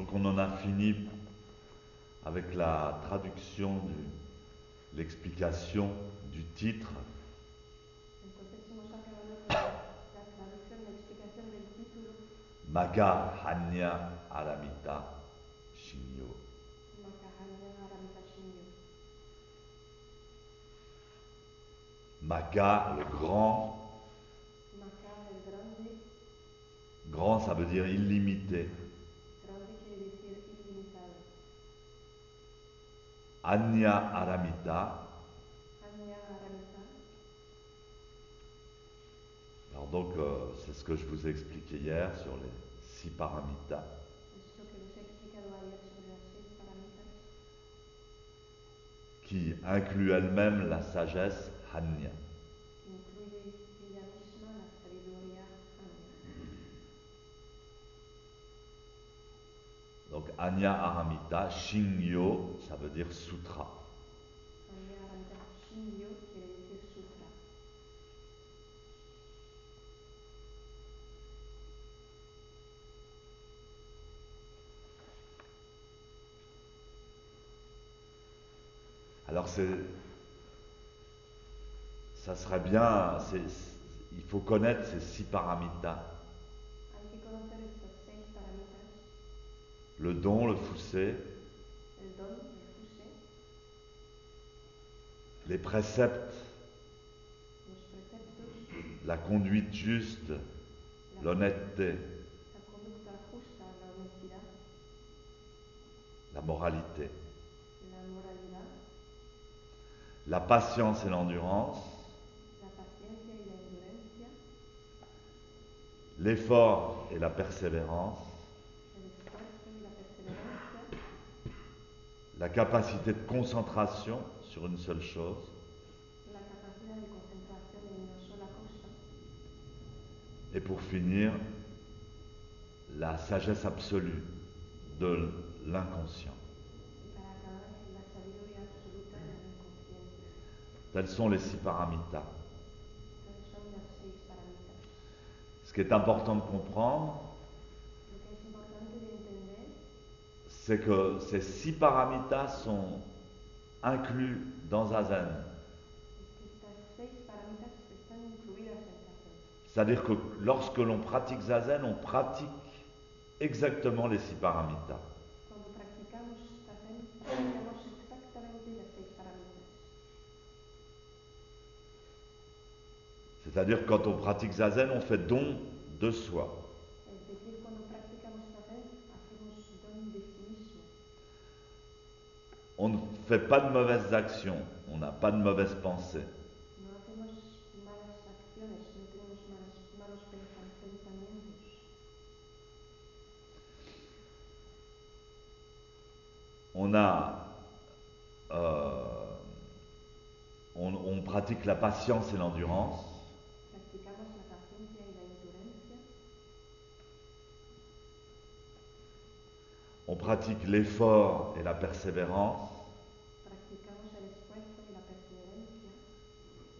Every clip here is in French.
Donc on en a fini avec la traduction, l'explication du titre. Entonces hemos acabado con la traducción, la explicación del título. Magga Hanya Aramita Shinyo. Makahanya Aramita Shinyo. Magga, le grand. Maka, el grande. Grand, ça veut dire illimité. Grande quiere decir ilimitado. Hanya Aramita. Hanya Aramita. Alors donc, c'est ce que je vous ai expliqué hier sur les 6 paramitas. Es lo que os he explicado ayer sobre las 6 paramitas. Qui inclut elle-même la sagesse Hanya. Que incluye ella misma la sabiduría Hanya. Donc Hanya Aramita, Shinyo, ça veut dire sutra. Hanya Aramita Shinyo quiere decir sutra. Alors ça serait bien, il faut connaître ces 6 paramitas. Hay que conocer estas 6 paramitas. Le don, le fusé, El don, el fuse, les préceptes, los preceptos, la conduite juste, l'honnêteté, la conducta justa, la honestidad, la moralité, la moralidad, la patience et l'endurance, la paciencia y la endurencia, l'effort et la persévérance, el esfuerzo y la perseverancia, la capacité de concentration sur une seule chose, la capacidad de concentración en una sola cosa, et pour finir, la sagesse absolue de l'inconscient. y para acabar la sabiduría absoluta de la inconsciencia. Tels sont les 6 paramitas. Tales son las 6 paramitas. Ce qui est important de comprendre, Lo que es importante de entender c'est que ces 6 paramitas sont inclus dans Zazen. es que estas 6 paramitas están incluidas en Zazen. C'est-à-dire que lorsque l'on pratique Zazen, on pratique exactement les 6 paramitas. Cuando practicamos Zazen, practicamos exactamente las 6 paramitas. C'est-à-dire que quand on pratique Zazen, on fait don de soi. Es decir, cuando practicamos Zazen, hacemos don de sí mismo. On ne fait pas de mauvaises actions, on n'a pas de mauvaises pensées. No hacemos malas acciones, no tenemos malos pensamientos. On pratique la patience et l'endurance. Practicamos la paciencia y la endurencia. On pratique l'effort et la persévérance. Practicamos el esfuerzo y la perseverancia.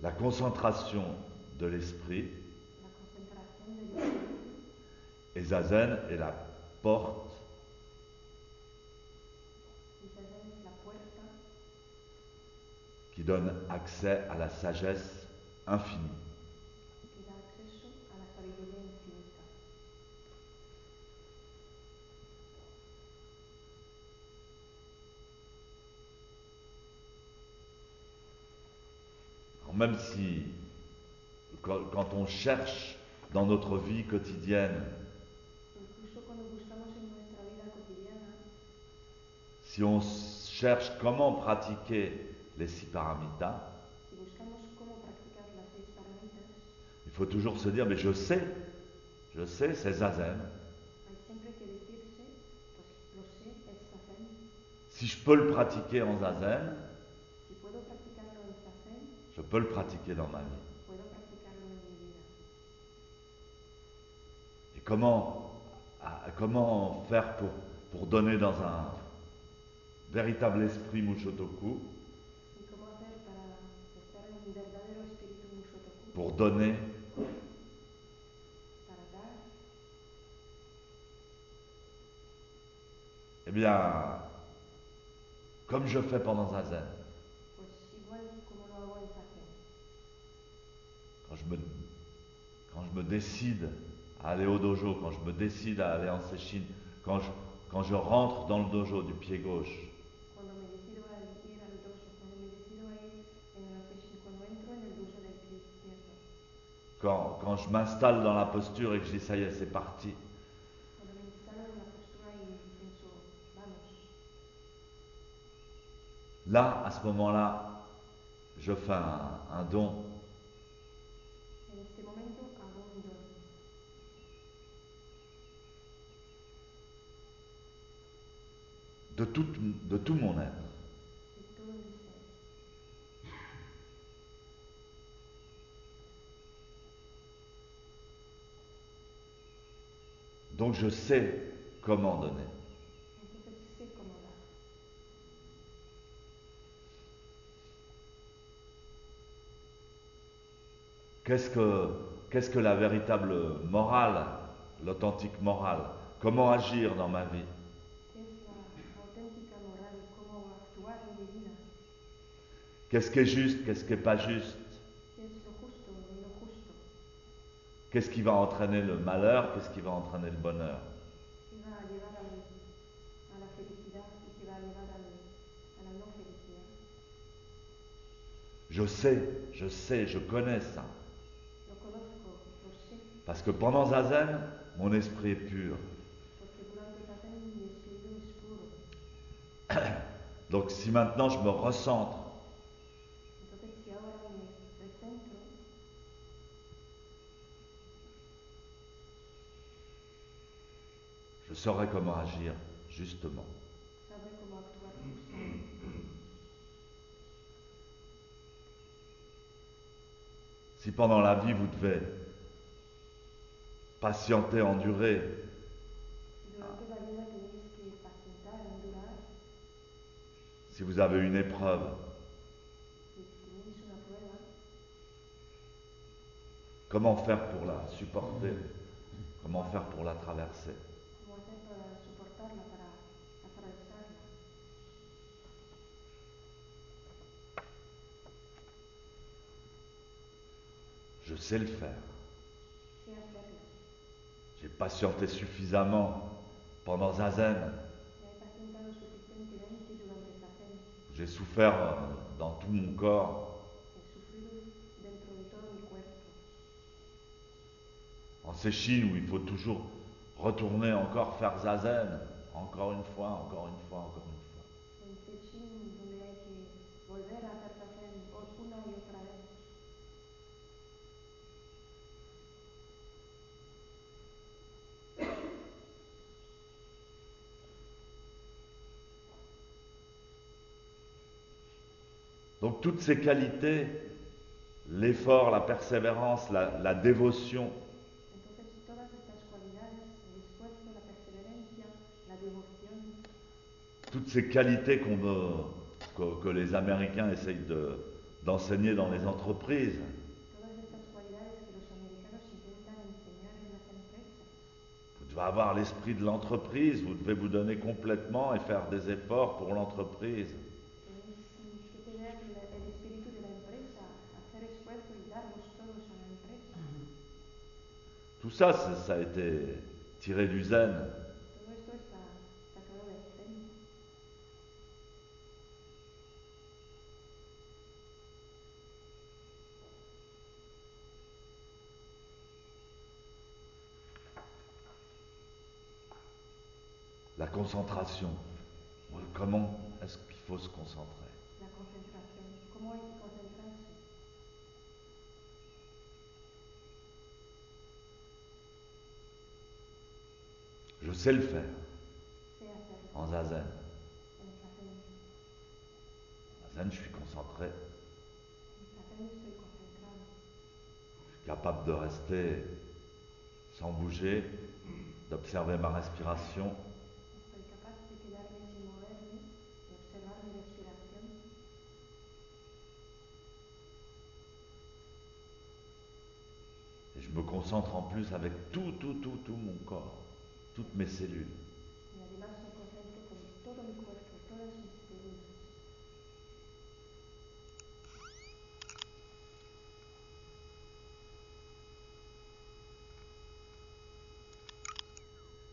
La concentration de l'esprit. La concentración del espíritu. Et Zazen est la porte Y Zazen es la puerta qui donne accès à la sagesse infinie. que da acceso a la sabiduría infinita. Alors même si, quand on cherche dans notre vie quotidienne, Incluso cuando buscamos en nuestra vida cotidiana, si on cherche comment pratiquer les 6 paramitas, si buscamos cómo practicar las 6 paramitas, il faut toujours se dire, mais je sais, c'est Zazen. hay siempre que decirse, pues lo sé, es Zazen. Si je peux le pratiquer en Zazen, Si puedo practicarlo en Zazen, je peux le pratiquer dans ma vie. puedo practicarlo en mi vida. Et comment faire pour donner dans un véritable esprit Mushotoku, ¿Y cómo hacer para estar en un verdadero espíritu Mushotoku? pour donner Para dar Eh bien, comme je fais pendant Zazen, pues igual como lo hago en Zazen. quand je me, quand je me décide à aller au dojo, quand je me décide à aller en Sesshin, quand je rentre dans le dojo du pied gauche, Cuando me decido a ir al dojo, cuando me decido a ir en el session, cuando entro en el dojo del pie izquierdo, quand je m'installe dans la posture et que je dis ça y est, c'est parti, cuando me instalo en la postura y pienso, vamos, là, à ce moment-là, je fais un don en este momento hago un don de tout mon être. de todo mi ser. Donc je sais comment donner. Entonces sé cómo dar. Qu'est-ce que la véritable morale, l'authentique morale? Comment agir dans ma vie? ¿Qué es la auténtica moral? ¿Cómo actuar en mi vida? Qu'est-ce qui est juste? Qu'est-ce qui n'est pas juste? ¿Qué es lo justo y lo justo? Qu'est-ce qui va entraîner le malheur? Qu'est-ce qui va entraîner le bonheur? ¿Qué va a llevar a la felicidad y qué va a llevar a la no felicidad? Je sais, je connais ça. Lo conozco, lo sé, Parce que pendant Zazen, mon esprit est pur. porque durante Zazen mi espíritu es puro. Donc si maintenant je me recentre, Entonces si ahora me recentro, je saurai comment agir, justement. sabré cómo actuar justamente. Si pendant la vie vous devez patienter, endurer, Si durante la vida tenéis que pacientar, endurar, si vous avez une épreuve, si tenéis una prueba, comment faire pour la supporter? Comment faire pour la traverser? ¿cómo hacer para soportarla, para atravesarla? Je sais le faire. Sé hacerlo. J'ai patienté suffisamment pendant Zazen. Me he pacientado suficientemente durante Zazen. J'ai souffert dans tout mon corps. He sufrido dentro de todo mi cuerpo. En Sesshin, où il faut toujours retourner encore faire Zazen. Encore une fois, encore une fois, encore une fois. En Sesshin, donde hay que volver a hacer Zazen una y otra vez. Donc toutes ces qualités, l'effort, la persévérance, la dévotion, Entonces todas estas cualidades, el esfuerzo, la perseverancia, la devoción, toutes ces qualités que les Américains essayent d'enseigner dans les entreprises, todas estas cualidades que los americanos intentan enseñar en las empresas. vous devez avoir l'esprit de l'entreprise, vous devez vous donner complètement et faire des efforts pour l'entreprise. Tenéis que tener el espíritu de la empresa, hacer esfuerzo y darlos todos a la empresa. Tout ça, ça a été tiré du zen. Todo esto está sacado del Zen. La concentration. Comment est-ce qu'il faut se concentrer? La concentración. ¿Cómo hay que concentrarse? Je sais le faire Sé hacerlo. en zazen. En Zazen. En zazen, je suis concentré. En Zazen estoy concentrado. Je suis capable de rester sans bouger, d'observer ma respiration. Estoy capaz de quedarme sin moverme, de observar mi respiración. Et je me concentre en plus avec tout mon corps, toutes mes cellules. Y además me concentro con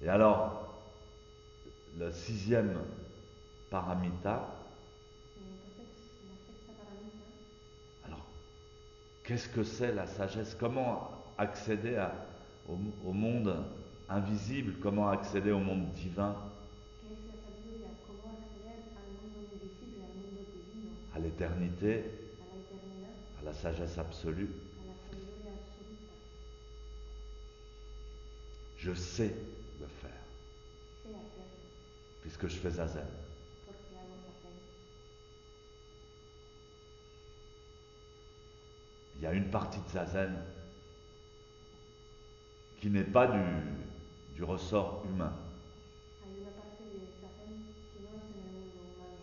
Et alors, le sixième paramita, Y entonces la sexta paramita, alors, qu'est-ce que c'est la sagesse? Comment accéder au monde invisible? Comment accéder au monde divin? ¿qué es la sabiduría? ¿Cómo acceder al mundo invisible, al mundo divino, À l'éternité, a la eternidad, à la sagesse absolue? a la sabiduría absoluta? Je sais le faire, Sé hacerlo, puisque je fais zazen. porque hago zazen. Il y a une partie de zazen qui n'est pas du ressort humain, Hay una parte de zazen que no es en el mundo humano,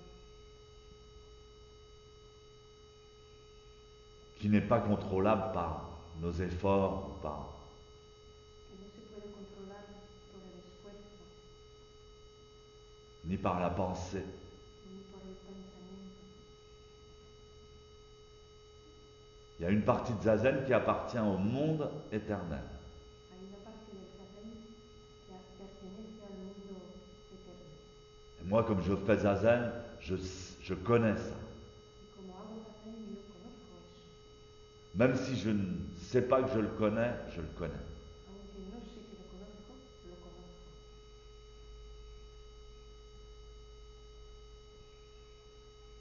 qui n'est pas contrôlable par nos efforts ou par... que no se puede controlar por el esfuerzo ni par la pensée. ni por el pensamiento. Il y a une partie de zazen qui appartient au monde éternel. Hay una parte del zazen que pertenece al mundo eterno. Et moi, comme je fais zazen, je connais ça. Y como hago zazen, yo conozco eso. Même si je ne sais pas que je le connais, je le connais. Aunque no sé que lo conozco, lo conozco.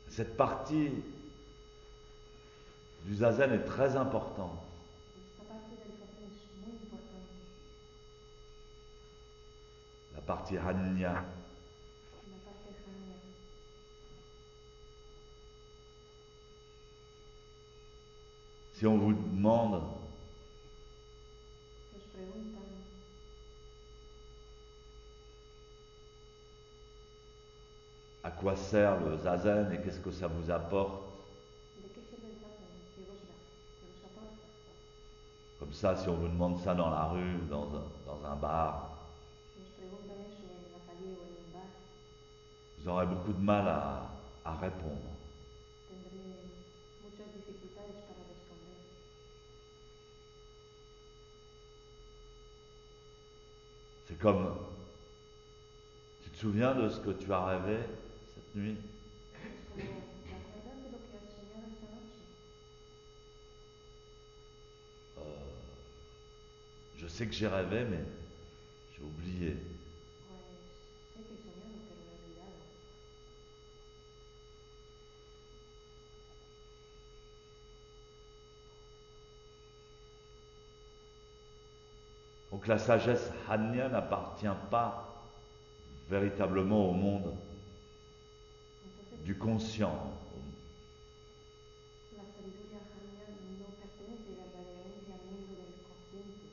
Cette partie du zazen est très importante. Esta parte del zazen es muy importante. La partie Hanya. La parte janya. Si on vous demande Si os preguntan à quoi sert le zazen et qu'est-ce que ça vous apporte, de qué sirve el zazen, qué vos da, qué vos aporta. comme ça, si on vous demande ça dans la rue, dans un bar, Si os preguntan eso en la calle o en un bar, vous aurez beaucoup de mal à répondre. tendré muchas dificultades para responder. C'est comme, tu te souviens de ce que tu as rêvé cette nuit? Es como, ¿te acuerdas de lo que has soñado esta noche? Je sais que j'ai rêvé, mais j'ai oublié. Pues sé que he soñado, pero lo he olvidado. Donc la sagesse Hanya n'appartient pas véritablement au monde Entonces, du conscient, la sabiduría janya no pertenece verdaderamente al mundo del consciente,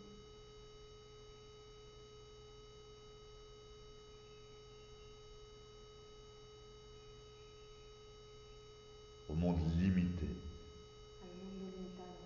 au monde limité. al mundo limitado.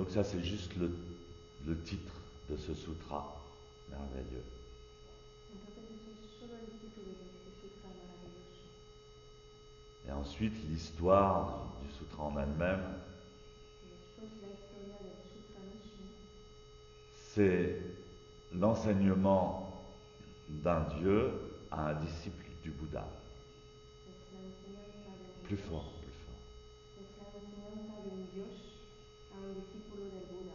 Donc ça c'est juste le titre de ce sutra merveilleux. Entonces eso es solo el título de este sutra maravilloso. Et ensuite l'histoire du sutra en elle-même, Y después la historia del sutra mismo c'est l'enseignement d'un Dieu à un disciple du Bouddha. es la enseñanza de un Plus Dios, fort, plus fort. es la enseñanza de un Dios a un discípulo del Buda.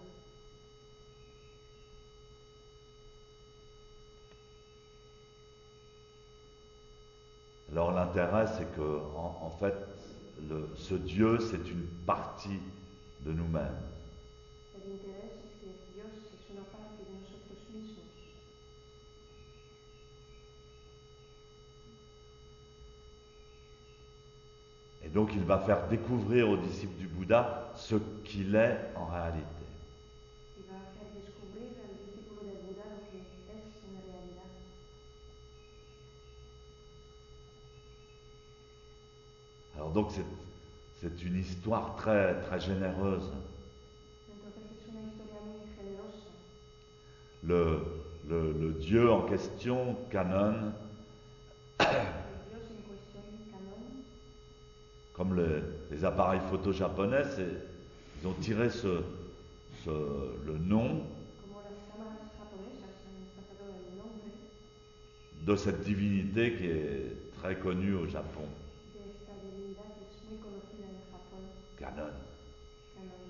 Alors l'intérêt, c'est que en fait, ce Dieu, c'est une partie de nous-mêmes. El interés es que Dios es una parte de nosotros mismos. Et donc il va faire découvrir aux disciples du Bouddha ce qu'il est en réalité. Y va a hacer descubrir al discípulo del Buda lo que es en realidad. Alors donc c'est une histoire très, très généreuse. Entonces es una historia muy generosa. Le Dieu en question, Canon, El Dios en cuestión, Canon, comme les appareils photo japonais, ils ont tiré le nom como las cámaras japonesas han sacado el nombre de cette divinité qui est très connue au Japon, de esta divinidad que es muy conocida en Japón, Canon. Canon.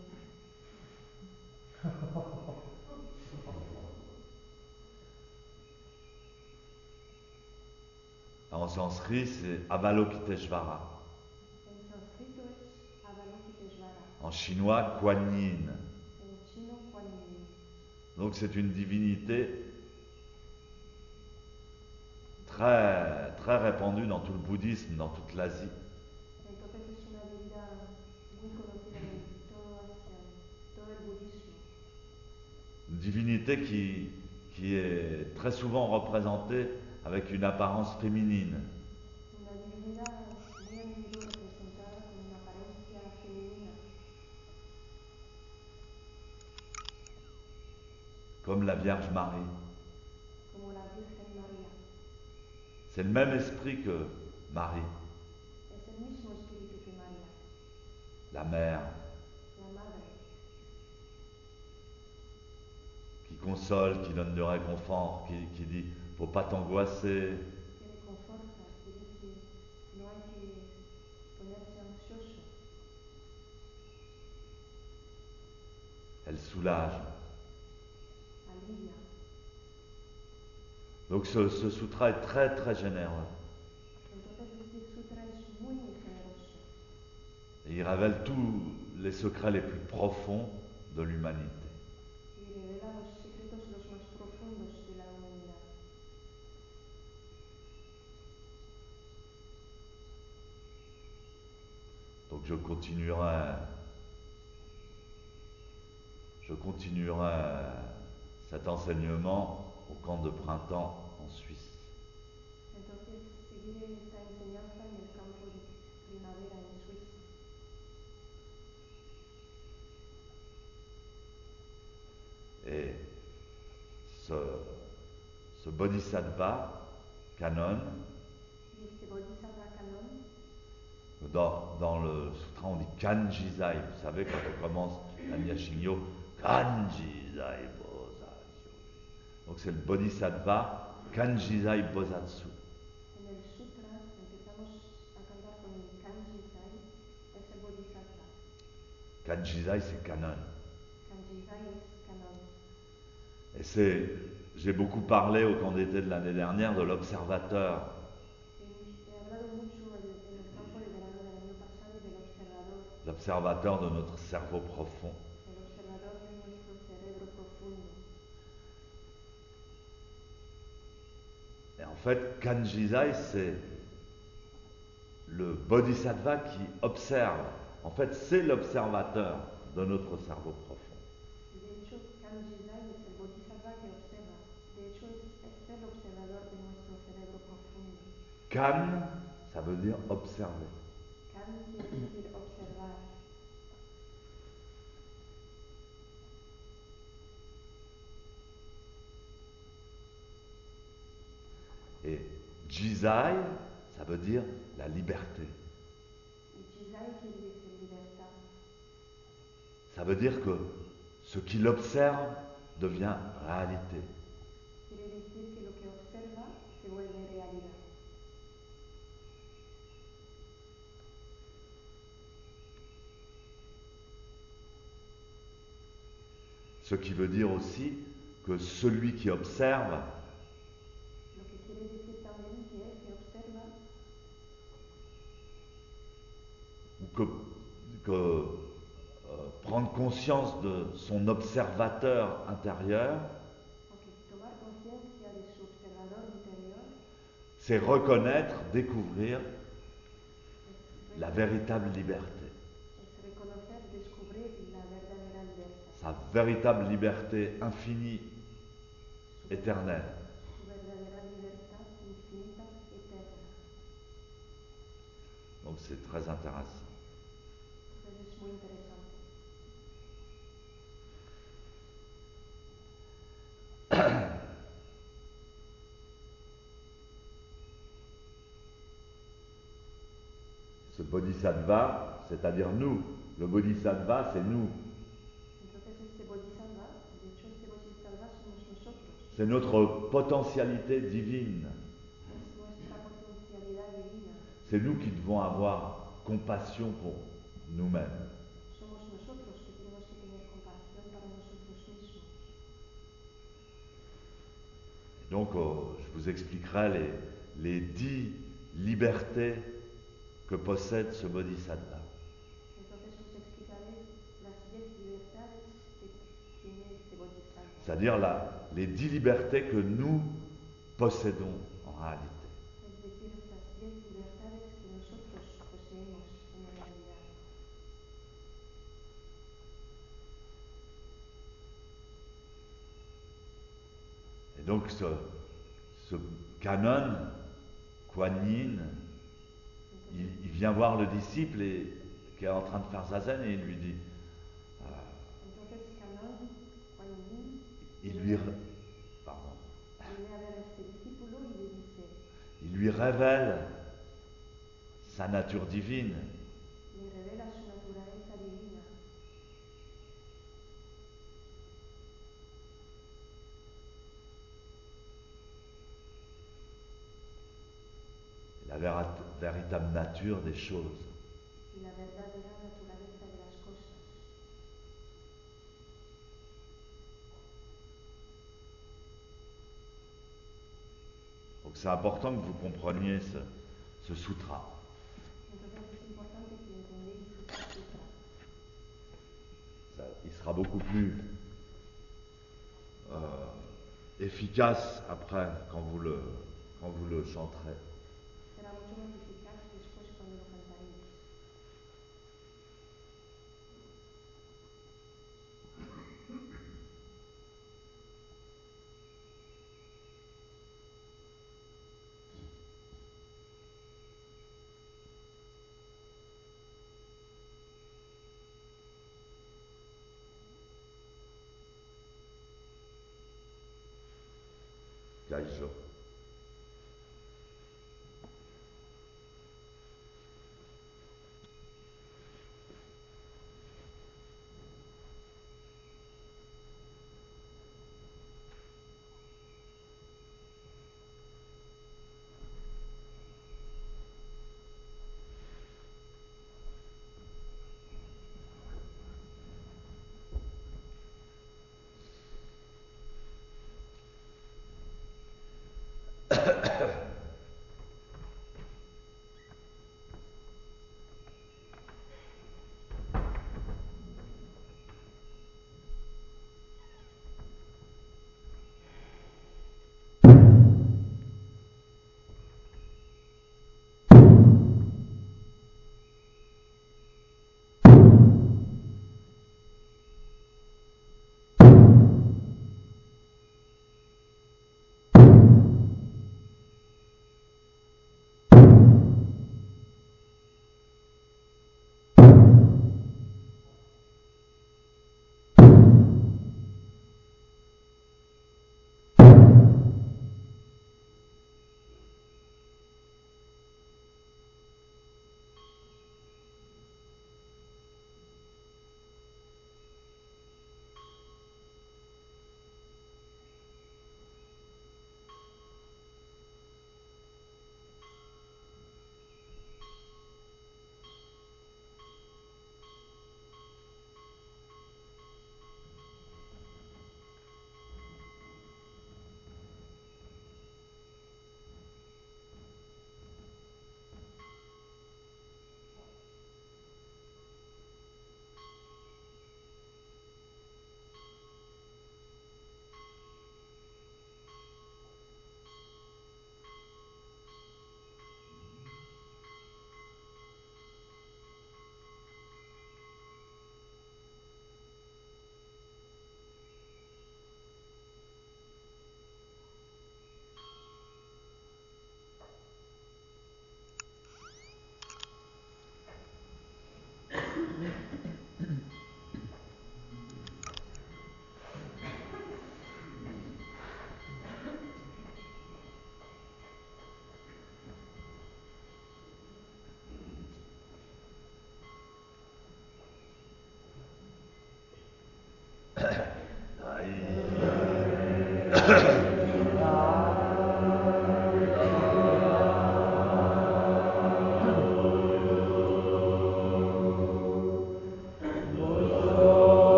En sanskrit, c'est Avalokiteshvara. En sánscrito es Avalokiteshvara, En chinois, Kuan Yin. en chino Kuan Yin. Donc c'est une divinité très, très répandue dans tout le bouddhisme, dans toute l'Asie. Entonces es una deidad muy conocida en todo Asia, en todo el budismo. Une divinité qui est très souvent représentée avec une apparence féminine. Una divinidad muy a menudo representada con una apariencia femenina, Comme la Vierge Marie. como la Virgen María. C'est le même esprit que Marie, Es el mismo espíritu que María, la mère, la Madre, qui console, qui donne du réconfort, qui dit faut pas t'angoisser. que reconforta, que dice no hay que ponerse ansioso, Elle soulage. alivia. Donc ce sutra est très très généreux. Entonces este sutra es muy muy generoso Et il révèle tous les secrets les plus profonds de l'humanité. y revela los secretos los más profundos de la humanidad. Donc je continuerai cet enseignement au camp de printemps en Suisse. Entonces seguiré esta enseñanza en el campo de primavera en Suiza. Et ce, ce bodhisattva, Canon, Y este Bodhisattva Canon, dans le sutra on dit Kanjizai. Vous savez, quand on commence la Nyashinyo, Kanjizai Bozatsu. Donc c'est le bodhisattva Kanjizai Bozatsu. en el sutra empezamos a cantar con el Kanji Sai, es el Bodhisattva. Kanjizai c'est Canon. Kanji Sai es Canon. Et j'ai beaucoup parlé au camp d'été de l'année dernière de l'observateur. He hablado mucho en el campo de verano del año pasado del observador, L'observateur de notre cerveau profond. el observador de nuestro cerebro profundo. Et en fait, Kanjizai, c'est le bodhisattva qui observe. En fait, c'est l'observateur de notre cerveau profond. Y de hecho, Kanji Sai es el Bodhisattva que observa. De hecho, es el observador de nuestro cerebro profundo. Kan, ça veut dire observer. Kan quiere decir observar. Et Jizai, ça veut dire la liberté. Y Jizai quiere decir libertad. Ça veut dire que ce qu'il observe devient réalité. Quiere decir que lo que observa se vuelve realidad. Ce qui veut dire aussi que celui qui observe Lo que quiere decir también que el que observa ou prendre conscience de son observateur intérieur, o que tomar conciencia de su observador interior c'est reconnaître, découvrir es, la véritable liberté. es reconocer, descubrir la verdadera libertad. Sa véritable liberté infinie, Su éternelle. Su verdadera libertad infinita, eterna. Donc c'est très intéressant. Entonces es muy interesante. Ce bodhisattva, c'est-à-dire nous, le bodhisattva, c'est nous. Entonces este bodhisattva, de hecho este bodhisattva somos nosotros. C'est notre potentialité divine. Es nuestra potencialidad divina. C'est nous qui devons avoir compassion pour nous-mêmes. Somos nosotros que tenemos que tener compasión para nosotros mismos. Donc, je vous expliquerai les 10 libertés que possède ce bodhisattva. Entonces os explicaré las 10 libertades que tiene este bodhisattva. C'est-à-dire les 10 libertés que nous possédons en réalité. Es decir, esas 10 libertades que nosotros poseemos en realidad. Et donc, ce canon, Kuan Yin, il vient voir le disciple qui est en train de faire zazen et il lui dit, Entonces Canon, Kuan Yin, pardon, viene a ver a este discípulo y le dice, il lui révèle sa nature divine. le revela su naturaleza divina. La véritable nature des choses. Y la verdadera naturaleza de las cosas. Donc c'est important que vous compreniez ce sutra. Entonces es importante que entendáis este sutra. Il sera beaucoup plus efficace après quand vous le chanterez. Será mucho más eficaz después cuando lo cantaréis. Gaïjo.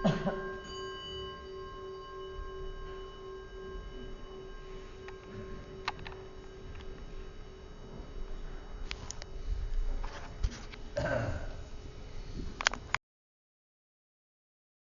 Ha